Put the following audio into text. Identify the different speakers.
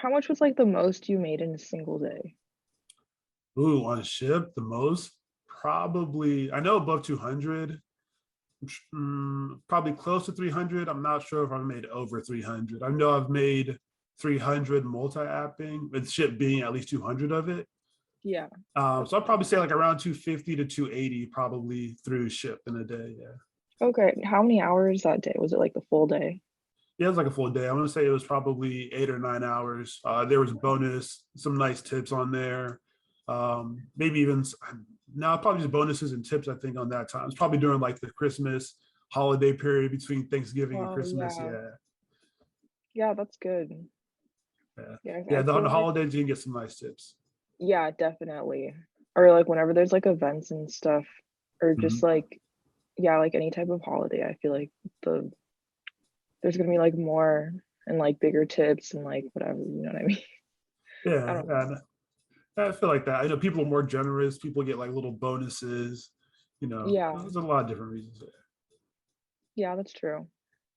Speaker 1: How much was like the most you made in a single day?
Speaker 2: Ooh, on Shipt, the most probably, I know above 200, probably close to 300. I'm not sure if I've made over 300. I know I've made 300 multi-apping, with Shipt being at least 200 of it.
Speaker 1: Yeah.
Speaker 2: So I'd probably say like around 250 to 280 probably through Shipt in a day. Yeah.
Speaker 1: Okay. How many hours that day? Was it like the full day?
Speaker 2: Yeah, it was like a full day. I want to say it was probably 8 or 9 hours. There was bonus, some nice tips on there. Maybe even now, probably just bonuses and tips. I think on that time it's probably during like the Christmas holiday period between Thanksgiving and
Speaker 1: Oh
Speaker 2: Christmas.
Speaker 1: yeah.
Speaker 2: Yeah,
Speaker 1: Yeah, that's good.
Speaker 2: yeah,
Speaker 1: Yeah,
Speaker 2: yeah.
Speaker 1: I
Speaker 2: On
Speaker 1: feel
Speaker 2: the
Speaker 1: like
Speaker 2: holidays, you can get some nice tips.
Speaker 1: yeah, definitely. Or like whenever there's like events and stuff, or just
Speaker 2: Mhm.
Speaker 1: like yeah, like any type of holiday, I feel like the there's gonna be like more and like bigger tips and like whatever, you know what I mean? I
Speaker 2: Yeah,
Speaker 1: don't know.
Speaker 2: and I feel like that. I know people are more generous. People get like little bonuses.
Speaker 1: Yeah,
Speaker 2: There's a lot of different reasons.
Speaker 1: yeah, that's true.